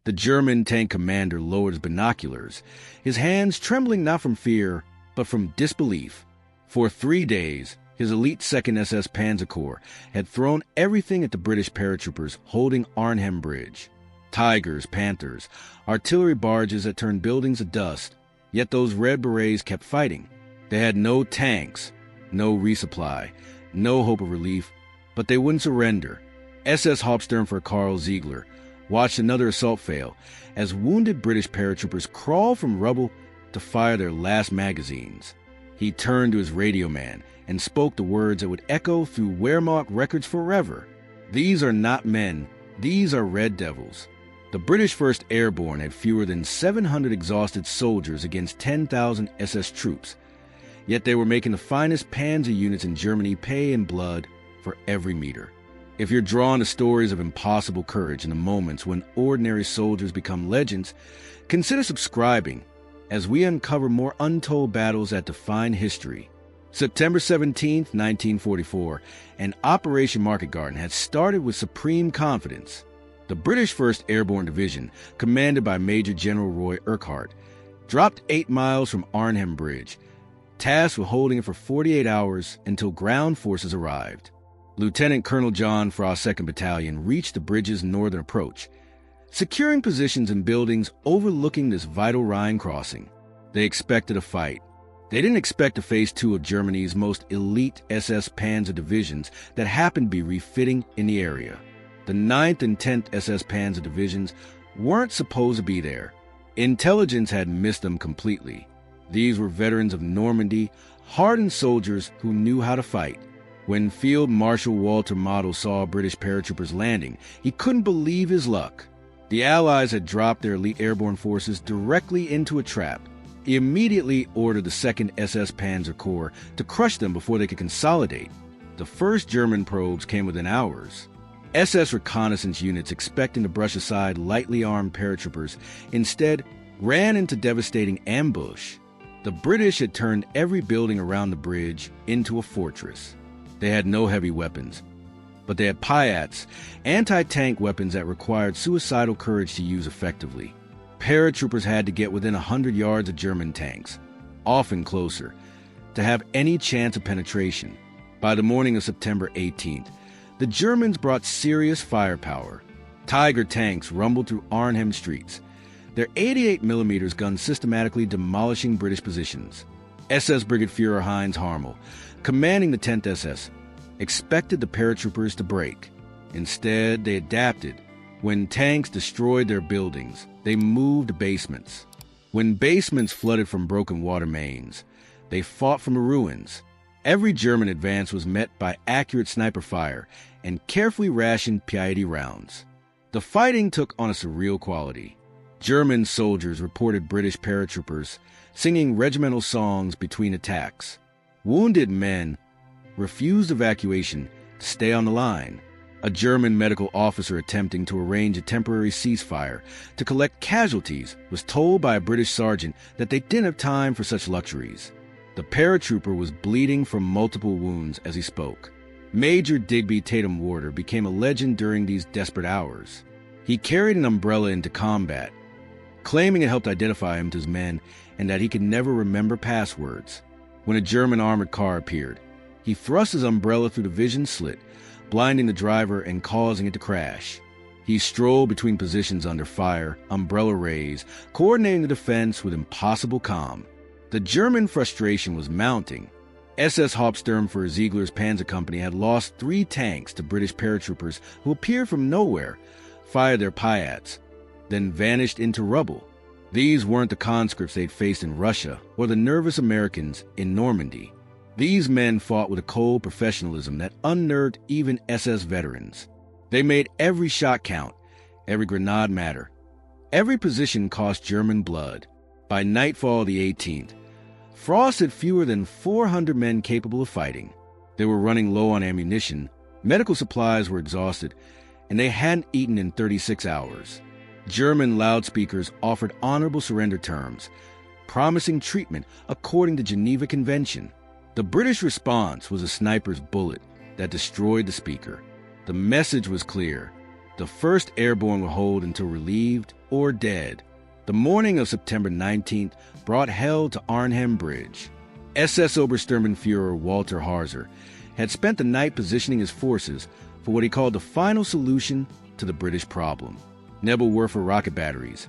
The German tank commander lowered his binoculars, his hands trembling not from fear, but from disbelief. For 3 days, his elite 2nd SS Panzer Corps had thrown everything at the British paratroopers holding Arnhem Bridge. Tigers, Panthers, artillery barges that turned buildings to dust, yet those Red Berets kept fighting. They had no tanks, no resupply, no hope of relief, but they wouldn't surrender. SS Hauptsturmführer Karl Ziegler watched another assault fail as wounded British paratroopers crawled from rubble to fire their last magazines. He turned to his radio man and spoke the words that would echo through Wehrmacht records forever. These are not men, these are Red Devils. The British 1st Airborne had fewer than 700 exhausted soldiers against 10,000 SS troops, yet they were making the finest Panzer units in Germany pay in blood for every meter. If you're drawn to stories of impossible courage in the moments when ordinary soldiers become legends, consider subscribing as we uncover more untold battles that define history. September 17, 1944, and Operation Market Garden had started with supreme confidence. The British 1st Airborne Division, commanded by Major General Roy Urquhart, dropped 8 miles from Arnhem Bridge, tasked with holding it for 48 hours until ground forces arrived. Lieutenant Colonel John Frost's 2nd Battalion reached the bridge's northern approach, securing positions in buildings overlooking this vital Rhine crossing. They expected a fight. They didn't expect to face 2 of Germany's most elite SS Panzer divisions that happened to be refitting in the area. The 9th and 10th SS Panzer divisions weren't supposed to be there. Intelligence had missed them completely. These were veterans of Normandy, hardened soldiers who knew how to fight. When Field Marshal Walter Model saw British paratroopers landing, he couldn't believe his luck. The Allies had dropped their elite airborne forces directly into a trap. He immediately ordered the 2nd SS Panzer Corps to crush them before they could consolidate. The first German probes came within hours. SS reconnaissance units expecting to brush aside lightly armed paratroopers instead ran into devastating ambush. The British had turned every building around the bridge into a fortress. They had no heavy weapons, but they had Piats, anti-tank weapons that required suicidal courage to use effectively. Paratroopers had to get within 100 yards of German tanks, often closer, to have any chance of penetration. By the morning of September 18th, the Germans brought serious firepower. Tiger tanks rumbled through Arnhem streets, their 88mm guns systematically demolishing British positions. SS Brigadeführer Heinz Harmel, commanding the 10th SS, expected the paratroopers to break. Instead, they adapted. When tanks destroyed their buildings, they moved to basements. When basements flooded from broken water mains, they fought from the ruins. Every German advance was met by accurate sniper fire and carefully rationed P.I.D. rounds. The fighting took on a surreal quality. German soldiers reported British paratroopers singing regimental songs between attacks. Wounded men refused evacuation to stay on the line. A German medical officer attempting to arrange a temporary ceasefire to collect casualties was told by a British sergeant that they didn't have time for such luxuries. The paratrooper was bleeding from multiple wounds as he spoke. Major Digby Tatum Warder became a legend during these desperate hours. He carried an umbrella into combat, claiming it helped identify him to his men and that he could never remember passwords. When a German armored car appeared, he thrust his umbrella through the vision slit, blinding the driver and causing it to crash. He strolled between positions under fire, umbrella raised, coordinating the defense with impossible calm. The German frustration was mounting. SS Hauptsturmführer Ziegler's Panzer Company had lost 3 tanks to British paratroopers who appeared from nowhere, fired their Piats, then vanished into rubble. These weren't the conscripts they'd faced in Russia or the nervous Americans in Normandy. These men fought with a cold professionalism that unnerved even SS veterans. They made every shot count, every grenade matter. Every position cost German blood. By nightfall of the 18th, Frost had fewer than 400 men capable of fighting. They were running low on ammunition, medical supplies were exhausted, and they hadn't eaten in 36 hours. German loudspeakers offered honorable surrender terms, promising treatment according to Geneva Convention. The British response was a sniper's bullet that destroyed the speaker. The message was clear. The 1st Airborne would hold until relieved or dead. The morning of September 19th brought hell to Arnhem Bridge. SS Obersturmbannführer Walter Harzer had spent the night positioning his forces for what he called the final solution to the British problem: Nebelwerfer rocket batteries,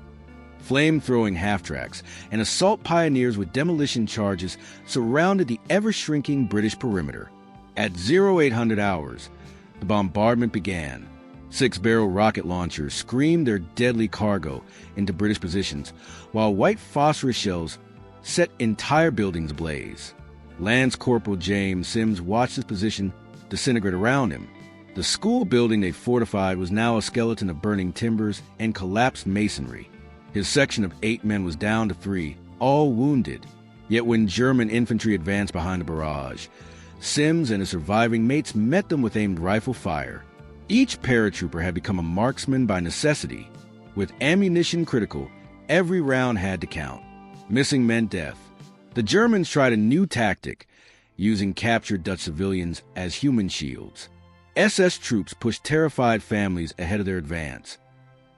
flame-throwing half-tracks, and assault pioneers with demolition charges surrounded the ever-shrinking British perimeter. At 0800 hours, the bombardment began. 6-barrel rocket launchers screamed their deadly cargo into British positions, while white phosphorus shells set entire buildings ablaze. Lance Corporal James Sims watched his position disintegrate around him. The school building they fortified was now a skeleton of burning timbers and collapsed masonry. His section of 8 men was down to 3, all wounded. Yet when German infantry advanced behind the barrage, Sims and his surviving mates met them with aimed rifle fire. Each paratrooper had become a marksman by necessity. With ammunition critical, every round had to count. Missing meant death. The Germans tried a new tactic, using captured Dutch civilians as human shields. SS troops pushed terrified families ahead of their advance,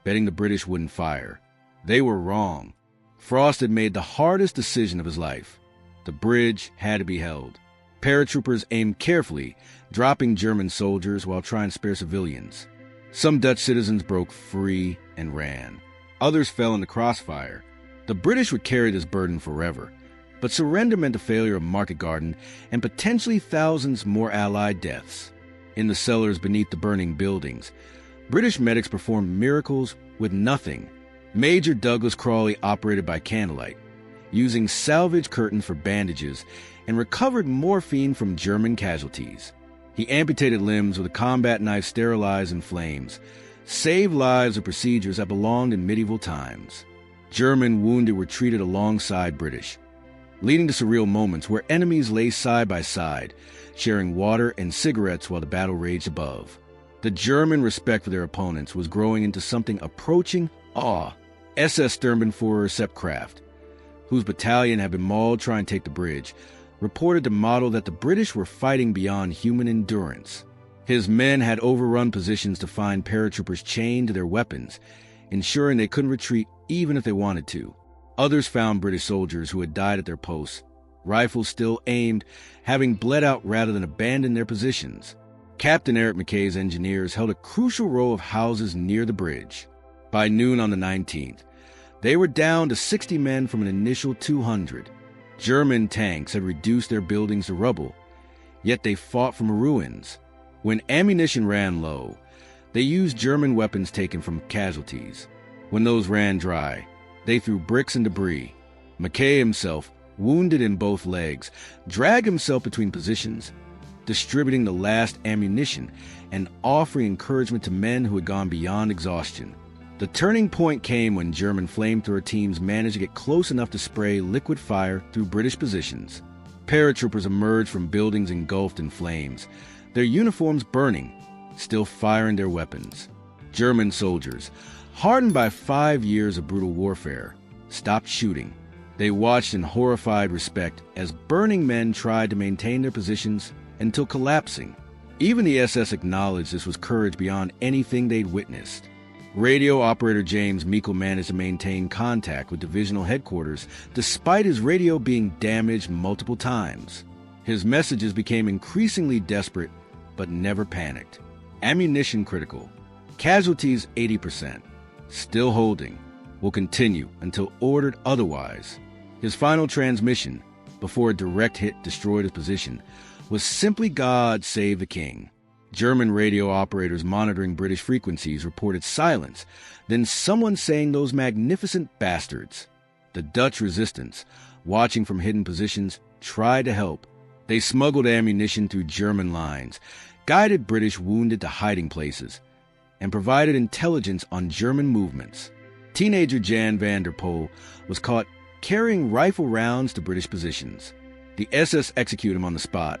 betting the British wouldn't fire. They were wrong. Frost had made the hardest decision of his life. The bridge had to be held. Paratroopers aimed carefully, dropping German soldiers while trying to spare civilians. Some Dutch citizens broke free and ran. Others fell in the crossfire. The British would carry this burden forever, but surrender meant the failure of Market Garden and potentially thousands more Allied deaths. In the cellars beneath the burning buildings, British medics performed miracles with nothing. Major Douglas Crawley operated by candlelight, using salvage curtains for bandages, and recovered morphine from German casualties. He amputated limbs with a combat knife sterilized in flames, saved lives with procedures that belonged in medieval times. German wounded were treated alongside British, leading to surreal moments where enemies lay side by side, sharing water and cigarettes while the battle raged above. The German respect for their opponents was growing into something approaching awe. SS Sturmbannführer Sepp Kraft, whose battalion had been mauled trying to take the bridge, reported to model that the British were fighting beyond human endurance. His men had overrun positions to find paratroopers chained to their weapons, ensuring they couldn't retreat even if they wanted to. Others found British soldiers who had died at their posts, rifles still aimed, having bled out rather than abandoned their positions. Captain Eric Mackay's engineers held a crucial row of houses near the bridge. By noon on the 19th, they were down to 60 men from an initial 200. German tanks had reduced their buildings to rubble, yet they fought from ruins. When ammunition ran low, they used German weapons taken from casualties. When those ran dry, they threw bricks and debris. Mackay himself, wounded in both legs, dragged himself between positions, distributing the last ammunition and offering encouragement to men who had gone beyond exhaustion. The turning point came when German flamethrower teams managed to get close enough to spray liquid fire through British positions. Paratroopers emerged from buildings engulfed in flames, their uniforms burning, still firing their weapons. German soldiers, hardened by 5 years of brutal warfare, stopped shooting. They watched in horrified respect as burning men tried to maintain their positions until collapsing. Even the SS acknowledged this was courage beyond anything they'd witnessed. Radio operator James Meikle managed to maintain contact with divisional headquarters despite his radio being damaged multiple times. His messages became increasingly desperate, but never panicked. Ammunition critical. Casualties 80%. Still holding. Will continue until ordered otherwise. His final transmission, before a direct hit destroyed his position, was simply God save the King. German radio operators monitoring British frequencies reported silence, then someone saying those magnificent bastards. The Dutch resistance, watching from hidden positions, tried to help. They smuggled ammunition through German lines, guided British wounded to hiding places, and provided intelligence on German movements. Teenager Jan van der Poel was caught carrying rifle rounds to British positions. The SS executed him on the spot,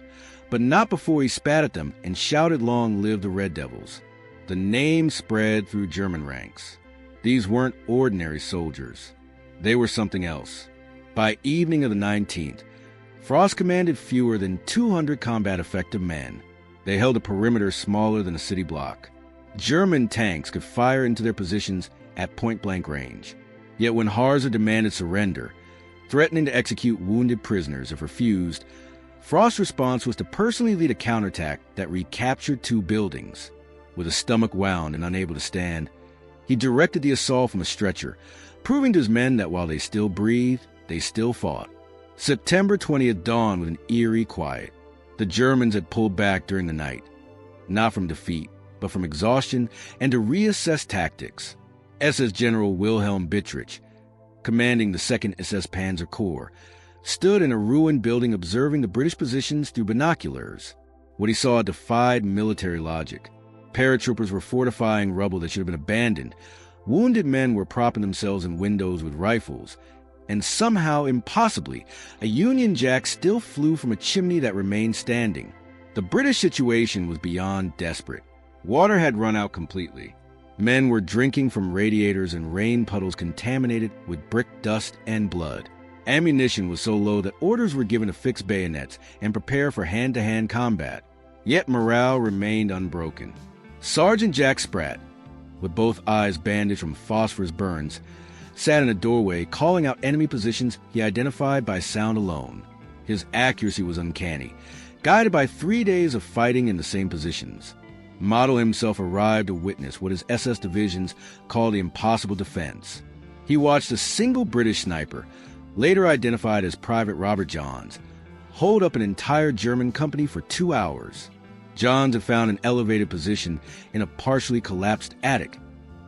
but not before he spat at them and shouted "Long live the Red Devils." The name spread through German ranks. These weren't ordinary soldiers. They were something else. By evening of the 19th, Frost commanded fewer than 200 combat-effective men. They held a perimeter smaller than a city block. German tanks could fire into their positions at point-blank range. Yet when Harzer demanded surrender, threatening to execute wounded prisoners if refused, Frost's response was to personally lead a counterattack that recaptured 2 buildings. With his stomach wound and unable to stand, he directed the assault from a stretcher, proving to his men that while they still breathed, they still fought. September 20th dawned with an eerie quiet. The Germans had pulled back during the night, not from defeat, but from exhaustion and to reassess tactics. SS General Wilhelm Bittrich, commanding the 2nd SS Panzer Corps, stood in a ruined building observing the British positions through binoculars. What he saw defied military logic. Paratroopers were fortifying rubble that should have been abandoned. Wounded men were propping themselves in windows with rifles. And somehow, impossibly, a Union Jack still flew from a chimney that remained standing. The British situation was beyond desperate. Water had run out completely. Men were drinking from radiators and rain puddles contaminated with brick dust and blood. Ammunition was so low that orders were given to fix bayonets and prepare for hand-to-hand combat. Yet morale remained unbroken. Sergeant Jack Spratt, with both eyes bandaged from phosphorus burns, sat in a doorway calling out enemy positions he identified by sound alone. His accuracy was uncanny, guided by 3 days of fighting in the same positions. Model himself arrived to witness what his SS divisions called the impossible defense. He watched a single British sniper, later identified as Private Robert Johns, hold up an entire German company for 2 hours. Johns had found an elevated position in a partially collapsed attic,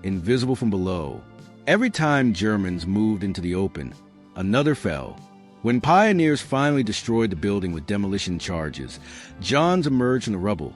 invisible from below. Every time Germans moved into the open, another fell. When pioneers finally destroyed the building with demolition charges, Johns emerged from the rubble,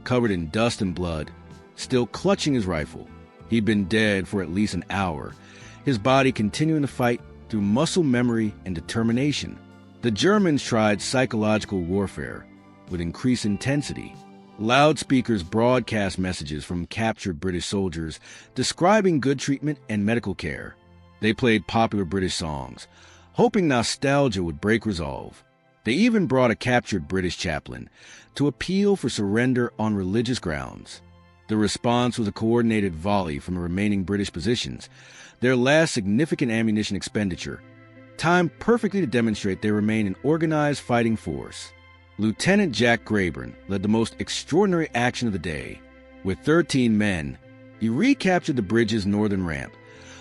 covered in dust and blood, still clutching his rifle. He'd been dead for at least an hour, his body continuing to fight through muscle memory and determination. The Germans tried psychological warfare with increased intensity. Loudspeakers broadcast messages from captured British soldiers describing good treatment and medical care. They played popular British songs, hoping nostalgia would break resolve. They even brought a captured British chaplain to appeal for surrender on religious grounds. The response was a coordinated volley from the remaining British positions, their last significant ammunition expenditure, timed perfectly to demonstrate they remain an organized fighting force. Lieutenant Jack Graburn led the most extraordinary action of the day. With 13 men, he recaptured the bridge's northern ramp,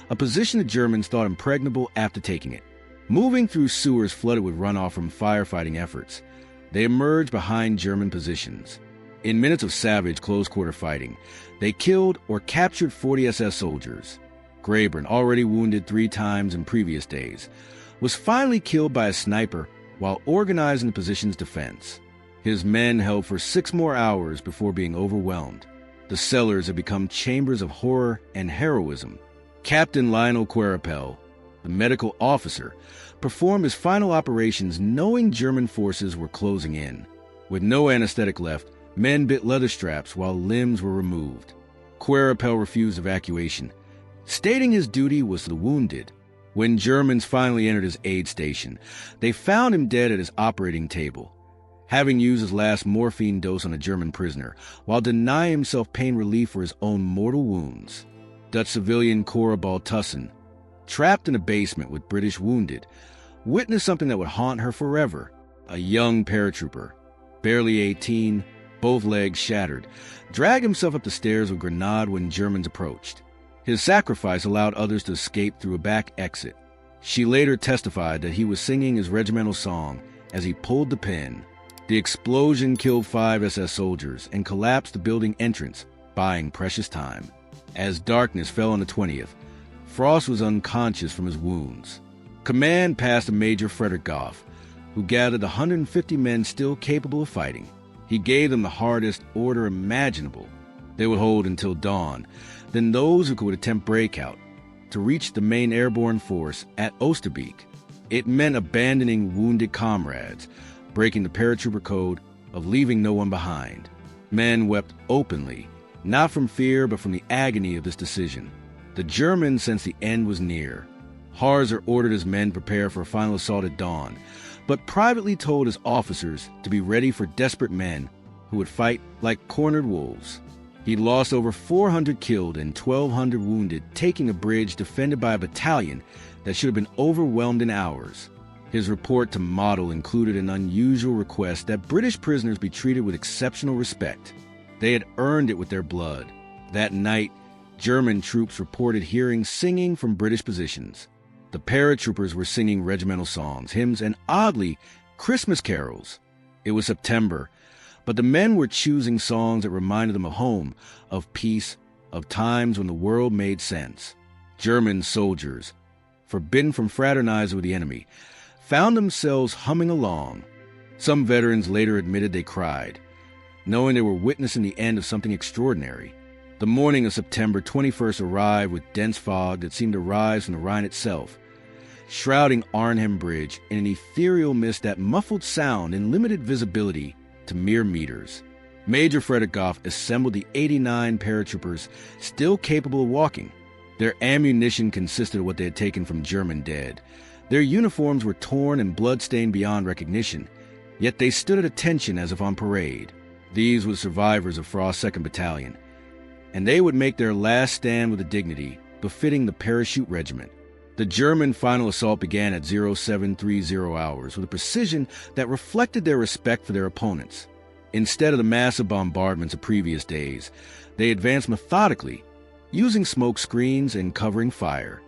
a position the Germans thought impregnable after taking it. Moving through sewers flooded with runoff from firefighting efforts, they emerged behind German positions. In minutes of savage close-quarter fighting, they killed or captured 40 SS soldiers. Graburn, already wounded 3 times in previous days, was finally killed by a sniper while organizing the position's defense. His men held for 6 more hours before being overwhelmed. The cellars had become chambers of horror and heroism. Captain Lionel Querapel, the medical officer, performed his final operations knowing German forces were closing in. With no anesthetic left, men bit leather straps while limbs were removed. Querapel refused evacuation, stating his duty was to the wounded. When Germans finally entered his aid station, they found him dead at his operating table, having used his last morphine dose on a German prisoner, while denying himself pain relief for his own mortal wounds. Dutch civilian Cora Baltussin, trapped in a basement with British wounded, witnessed something that would haunt her forever. A young paratrooper, barely 18, both legs shattered, dragged himself up the stairs with Grenade when Germans approached. His sacrifice allowed others to escape through a back exit. She later testified that he was singing his regimental song as he pulled the pin. The explosion killed 5 SS soldiers and collapsed the building entrance, buying precious time. As darkness fell on the 20th, Frost was unconscious from his wounds. Command passed to Major Frederick Goff, who gathered 150 men still capable of fighting. He gave them the hardest order imaginable. They would hold until dawn, then those who could attempt breakout, to reach the main airborne force at Oosterbeek. It meant abandoning wounded comrades, breaking the paratrooper code of leaving no one behind. Men wept openly, not from fear but from the agony of this decision. The Germans sensed the end was near. Harzer ordered his men to prepare for a final assault at dawn, but privately told his officers to be ready for desperate men who would fight like cornered wolves. He lost over 400 killed and 1,200 wounded, taking a bridge defended by a battalion that should have been overwhelmed in hours. His report to Model included an unusual request that British prisoners be treated with exceptional respect. They had earned it with their blood. That night, German troops reported hearing singing from British positions. The paratroopers were singing regimental songs, hymns, and oddly, Christmas carols. It was September, but the men were choosing songs that reminded them of home, of peace, of times when the world made sense. German soldiers, forbidden from fraternizing with the enemy, found themselves humming along. Some veterans later admitted they cried, knowing they were witnessing the end of something extraordinary. The morning of September 21st arrived with dense fog that seemed to rise from the Rhine itself, shrouding Arnhem Bridge in an ethereal mist that muffled sound and limited visibility to mere meters. Major Frederick Goff assembled the 89 paratroopers still capable of walking. Their ammunition consisted of what they had taken from German dead. Their uniforms were torn and blood-stained beyond recognition, yet they stood at attention as if on parade. These were survivors of Frost's 2nd Battalion, and they would make their last stand with a dignity befitting the parachute regiment. The German final assault began at 0730 hours with a precision that reflected their respect for their opponents. Instead of the massive bombardments of previous days, they advanced methodically, using smoke screens and covering fire.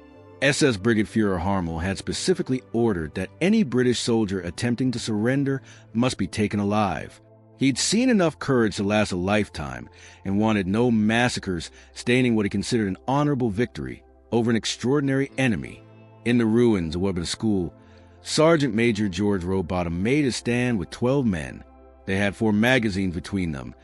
SS Brigadier Harmel had specifically ordered that any British soldier attempting to surrender must be taken alive. He'd seen enough courage to last a lifetime and wanted no massacres staining what he considered an honorable victory over an extraordinary enemy. In the ruins of Weber School, Sergeant Major George Rowbottom made his stand with 12 men. They had 4 magazines between them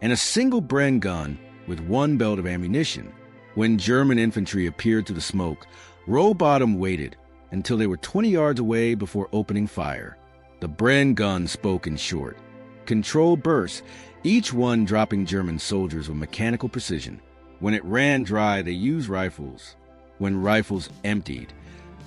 and a single Bren gun with 1 belt of ammunition. When German infantry appeared through the smoke, Rowbottom waited until they were 20 yards away before opening fire. The Bren gun spoke in short, controlled bursts, each one dropping German soldiers with mechanical precision. When it ran dry, they used rifles. When rifles emptied,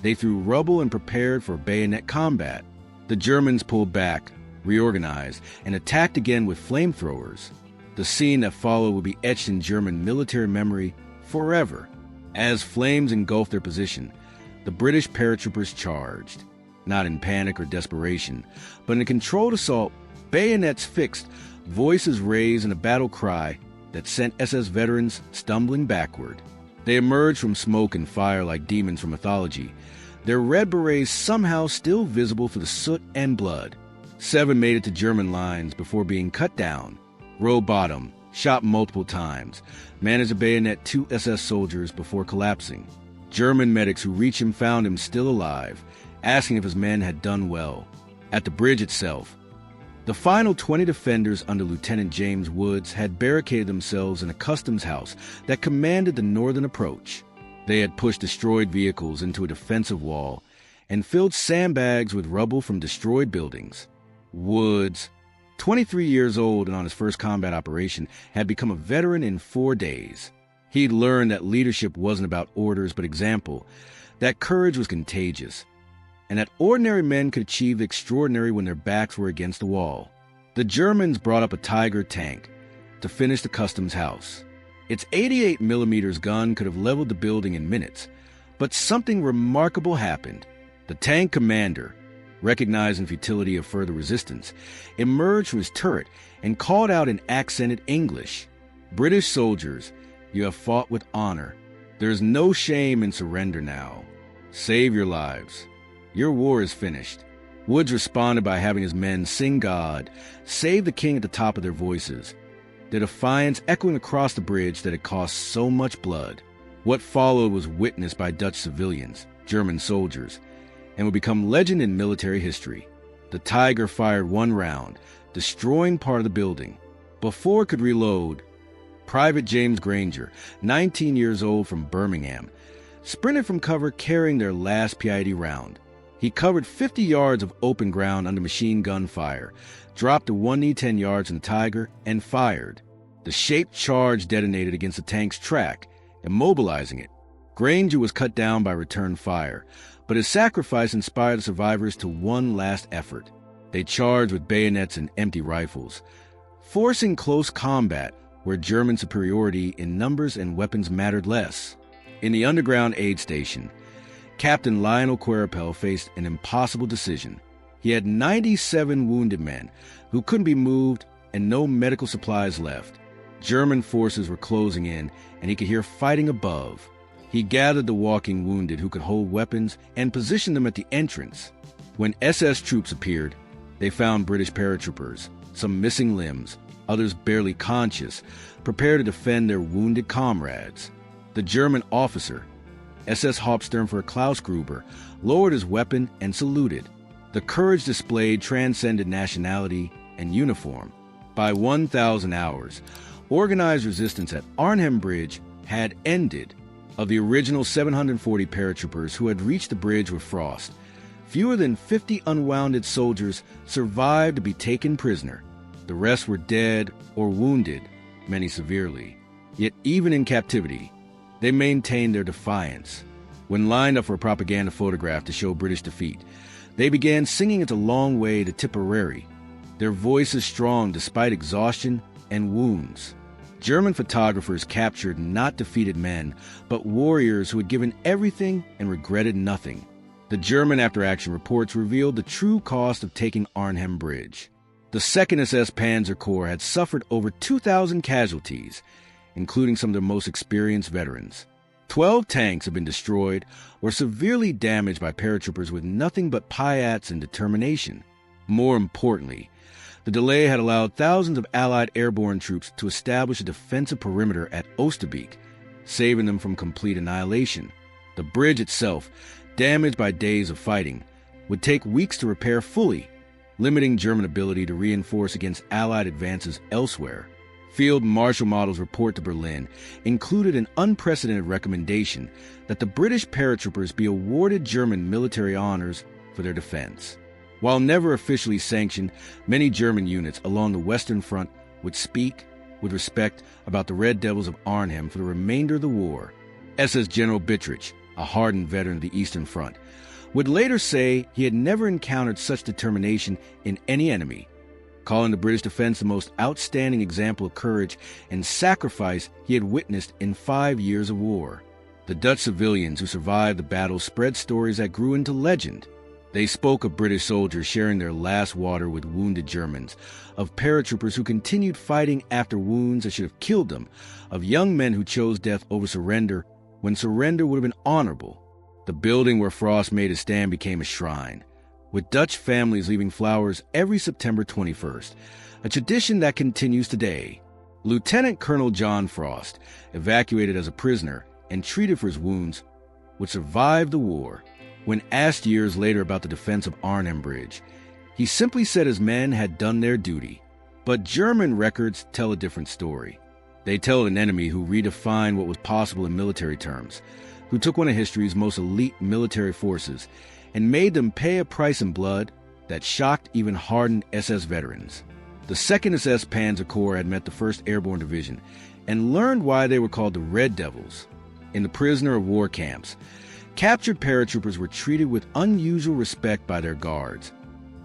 they threw rubble and prepared for bayonet combat. The Germans pulled back, reorganized, and attacked again with flamethrowers. The scene that followed would be etched in German military memory forever. As flames engulfed their position, the British paratroopers charged, not in panic or desperation, but in a controlled assault, bayonets fixed, voices raised in a battle cry that sent SS veterans stumbling backward. They emerged from smoke and fire like demons from mythology, their red berets somehow still visible for the soot and blood. 7 made it to German lines before being cut down. Rowbottom, shot multiple times, managed to bayonet 2 SS soldiers before collapsing. German medics who reached him found him still alive, asking if his men had done well. At the bridge itself, the final 20 defenders under Lieutenant James Woods had barricaded themselves in a customs house that commanded the northern approach. They had pushed destroyed vehicles into a defensive wall and filled sandbags with rubble from destroyed buildings. Woods, 23 years old and on his first combat operation, had become a veteran in 4 days. He'd learned that leadership wasn't about orders but example, that courage was contagious, and that ordinary men could achieve the extraordinary when their backs were against the wall. The Germans brought up a Tiger tank to finish the customs house. Its 88mm gun could have leveled the building in minutes, but something remarkable happened. The tank commander, recognizing the futility of further resistance, emerged from his turret and called out in accented English, "British soldiers, you have fought with honor. There is no shame in surrender now. Save your lives. Your war is finished." Woods responded by having his men sing God, save the king at the top of their voices, their defiance echoing across the bridge that had cost so much blood. What followed was witnessed by Dutch civilians, German soldiers, and would become legend in military history. The Tiger fired 1 round, destroying part of the building. Before it could reload, Private James Granger, 19 years old from Birmingham, sprinted from cover carrying their last PID round. He covered 50 yards of open ground under machine gun fire, dropped to one knee 10 yards in the Tiger, and fired. The shaped charge detonated against the tank's track, immobilizing it. Granger was cut down by return fire, but his sacrifice inspired the survivors to one last effort. They charged with bayonets and empty rifles, forcing close combat where German superiority in numbers and weapons mattered less. In the underground aid station, Captain Lionel Queripel faced an impossible decision. He had 97 wounded men who couldn't be moved and no medical supplies left. German forces were closing in, and he could hear fighting above. He gathered the walking wounded who could hold weapons and positioned them at the entrance. When SS troops appeared, they found British paratroopers, some missing limbs, others barely conscious, prepared to defend their wounded comrades. The German officer, SS Hauptsturmführer Klaus Gruber, lowered his weapon and saluted. The courage displayed transcended nationality and uniform. By 1,000 hours, organized resistance at Arnhem Bridge had ended. Of the original 740 paratroopers who had reached the bridge with Frost, fewer than 50 unwounded soldiers survived to be taken prisoner. The rest were dead or wounded, many severely. Yet even in captivity, they maintained their defiance. When lined up for a propaganda photograph to show British defeat, they began singing It's a Long Way to Tipperary, their voices strong despite exhaustion and wounds. German photographers captured not defeated men, but warriors who had given everything and regretted nothing. The German after-action reports revealed the true cost of taking Arnhem Bridge. The 2nd SS Panzer Corps had suffered over 2,000 casualties, including some of their most experienced veterans. 12 tanks had been destroyed or severely damaged by paratroopers with nothing but piats and determination. More importantly, the delay had allowed thousands of Allied airborne troops to establish a defensive perimeter at Oosterbeek, saving them from complete annihilation. The bridge itself, damaged by days of fighting, would take weeks to repair fully, limiting German ability to reinforce against Allied advances elsewhere. Field Marshal Model's report to Berlin included an unprecedented recommendation that the British paratroopers be awarded German military honors for their defense. While never officially sanctioned, many German units along the Western Front would speak with respect about the Red Devils of Arnhem for the remainder of the war. SS General Bittrich, a hardened veteran of the Eastern Front, would later say he had never encountered such determination in any enemy, calling the British defense the most outstanding example of courage and sacrifice he had witnessed in 5 years of war. The Dutch civilians who survived the battle spread stories that grew into legend. They spoke of British soldiers sharing their last water with wounded Germans, of paratroopers who continued fighting after wounds that should have killed them, of young men who chose death over surrender when surrender would have been honorable. The building where Frost made his stand became a shrine, with Dutch families leaving flowers every September 21st, a tradition that continues today. Lieutenant Colonel John Frost, evacuated as a prisoner and treated for his wounds, would survive the war. When asked years later about the defense of Arnhem Bridge, he simply said his men had done their duty. But German records tell a different story. They tell of an enemy who redefined what was possible in military terms, who took one of history's most elite military forces and made them pay a price in blood that shocked even hardened SS veterans. The 2nd SS Panzer Corps had met the 1st Airborne Division and learned why they were called the Red Devils. In the prisoner of war camps, captured paratroopers were treated with unusual respect by their guards,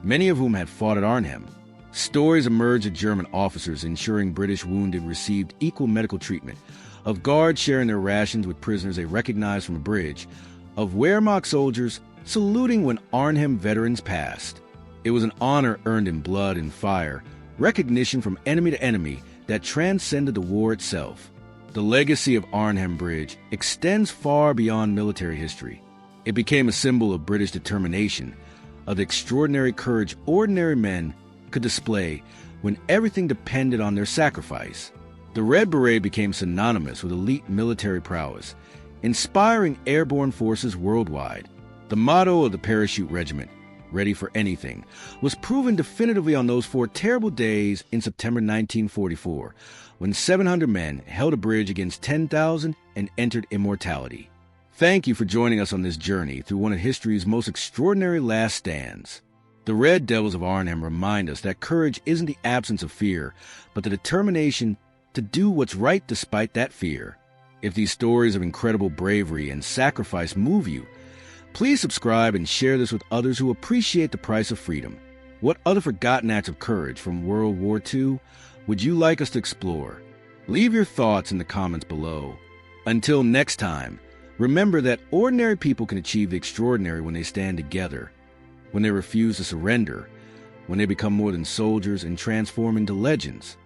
many of whom had fought at Arnhem. Stories emerged of German officers ensuring British wounded received equal medical treatment, of guards sharing their rations with prisoners they recognized from a bridge, of Wehrmacht soldiers saluting when Arnhem veterans passed. It was an honor earned in blood and fire, recognition from enemy to enemy that transcended the war itself. The legacy of Arnhem Bridge extends far beyond military history. It became a symbol of British determination, of the extraordinary courage ordinary men could display when everything depended on their sacrifice. The Red Beret became synonymous with elite military prowess, inspiring airborne forces worldwide. The motto of the Parachute Regiment, ready for anything, was proven definitively on those 4 terrible days in September 1944, when 700 men held a bridge against 10,000 and entered immortality. Thank you for joining us on this journey through one of history's most extraordinary last stands. The Red Devils of Arnhem remind us that courage isn't the absence of fear, but the determination to do what's right despite that fear. If these stories of incredible bravery and sacrifice move you, please subscribe and share this with others who appreciate the price of freedom. What other forgotten acts of courage from World War II would you like us to explore? Leave your thoughts in the comments below. Until next time, remember that ordinary people can achieve the extraordinary when they stand together, when they refuse to surrender, when they become more than soldiers and transform into legends.